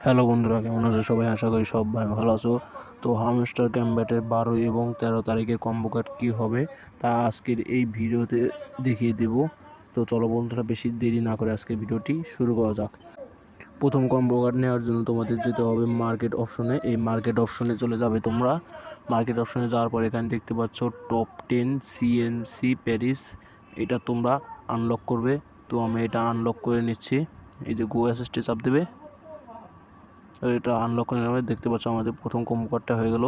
Hello বন্ধুরা, কেমন আছো সবাই? আশা করি সবাই ভালো আছো। তো হামস্টার ক্যাম্পেটের 12 এবং 13 তারিখের কম্বো কার্ড কী হবে তা আজকের এই ভিডিওতে দেখিয়ে দেব। তো চলো বন্ধুরা, বেশি দেরি না করে আজকের ভিডিওটি শুরু করা যাক। প্রথম কম্বো কার্ড নেওয়ার জন্য তোমাদের যেতে হবে মার্কেট অপশনে। এই মার্কেট অপশনে চলে যাবে তোমরা। মার্কেট অপশনে যাওয়ার পর এখানে দেখতে পাচ্ছ টপ 10 সিএনসি প্যারিস, এটা তোমরা আনলক করবে। তো আমি এটা আনলক করে নিচ্ছি। এই যে গো অ্যাসিস্টে চাপ দেবে, এটা আনলক করে নেবে। দেখতে পাচ্ছ আমাদের প্রথম কম্বো কার্ডটা হয়ে গেল।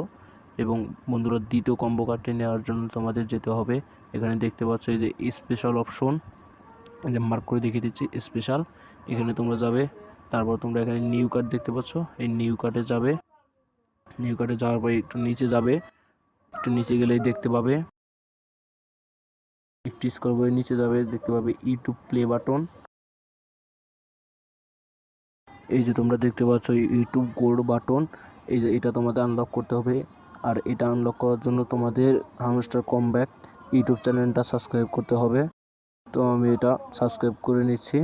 এবং বন্ধুরা, দ্বিতীয় কম্বো কার্ডটি নেওয়ার জন্য তোমাদের যেতে হবে, এখানে দেখতে পাচ্ছ এই যে স্পেশাল অপশন, এই যে মার্ক করে দেখিয়ে দিচ্ছি স্পেশাল, এখানে তোমরা যাবে। তারপর তোমরা এখানে নিউ কার্ড দেখতে পাচ্ছ, এই নিউ কার্ডে যাবে। নিউ কার্ডে যাওয়ার পর একটু নিচে যাবে, একটু নিচে গেলেই দেখতে পাবে, একটু স্ক্রল করে নিচে যাবে, দেখতে পাবে ইউটিউব প্লে বাটন। এই যে তোমরা দেখতে পাচ্ছ ইউটিউব গোল্ড বাটন, এই যে এটা তোমাদের আনলক করতে হবে। আর এটা আনলক করার জন্য তোমাদের হামস্টার কমব্যাক ইউটিউব চ্যানেলটা সাবস্ক্রাইব করতে হবে। তো আমি এটা সাবস্ক্রাইব করে নিচ্ছি।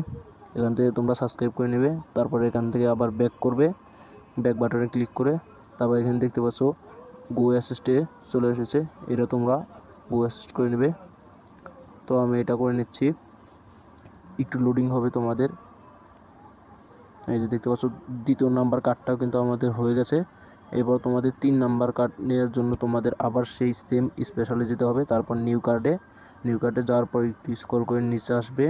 এখান থেকে তোমরা সাবস্ক্রাইব করে নেবে। তারপরে এখান থেকে আবার ব্যাক করবে, ব্যাক বাটনে ক্লিক করে। তারপর এখানে দেখতে পাচ্ছ গো অ্যাসিস্টে চলে এসেছে, এটা তোমরা গো অ্যাসিস্ট করে নেবে। তো আমি এটা করে নিচ্ছি, একটু লোডিং হবে তোমাদের। এই যে দেখতে পাচ্ছ দ্বিতীয় নাম্বার কার্ডটাও কিন্তু আমাদের হয়ে গেছে। এবার তোমাদের 3 নাম্বার কার্ড নেওয়ার জন্য তোমাদের আবার সেই সেম স্পেশালে যেতে হবে। তারপর নিউ কার্ডে যাওয়ার পর একটু স্ক্রল করে নিচে আসবে,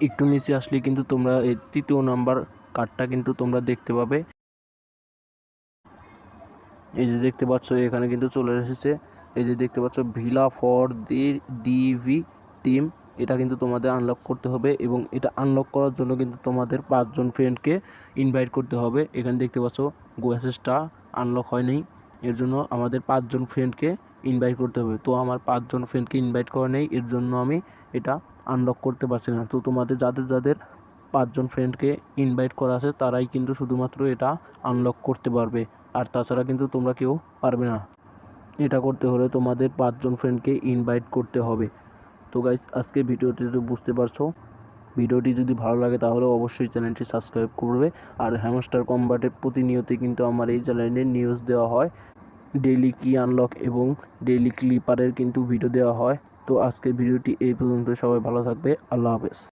একটু নিচে আসলে কিন্তু তোমরা এই তৃতীয় নাম্বার কার্ডটা কিন্তু তোমরা দেখতে পাবে। এই যে দেখতে পাচ্ছ এখানে কিন্তু চলে এসেছে। এই যে দেখতে পাচ্ছ villa for the DV team, এটা কিন্তু তোমাদের আনলক করতে হবে। এবং এটা আনলক করার জন্য কিন্তু তোমাদের 5 জন ফ্রেন্ডকে ইনভাইট করতে হবে। এখানে দেখতে পাচ্ছ গো অ্যাসেসটা আনলক হয়নি, এর জন্য আমাদের 5 জন ফ্রেন্ডকে ইনভাইট করতে হবে। তো আমার 5 জন ফ্রেন্ডকে ইনভাইট করা নেই, এর জন্য আমি এটা আনলক করতে পারছি না। তো তোমাদের যাদের যাদের 5 জন ফ্রেন্ডকে ইনভাইট করা আছে তারাই কিন্তু শুধুমাত্র এটা আনলক করতে পারবে, আর তাছাড়া কিন্তু তোমরা কেউ পারবে না। এটা করতে হলে তোমাদের 5 জন ফ্রেন্ডকে ইনভাইট করতে হবে। তো গাইস, আজকে ভিডিওটি তো বুঝতে পারছো। ভিডিওটি যদি ভালো লাগে তাহলে অবশ্যই চ্যানেলটি সাবস্ক্রাইব করবে। আর হ্যামস্টার কম্বাটে প্রতিনিয়তই কিন্তু আমার এই চ্যানেলে নিউজ দেওয়া হয়, ডেইলি কি আনলক এবং ডেইলি ক্লিপারের কিন্তু ভিডিও দেওয়া হয়। তো আজকের ভিডিওটি এই পর্যন্ত, সবাই ভালো থাকবে, আল্লাহ হাফেজ।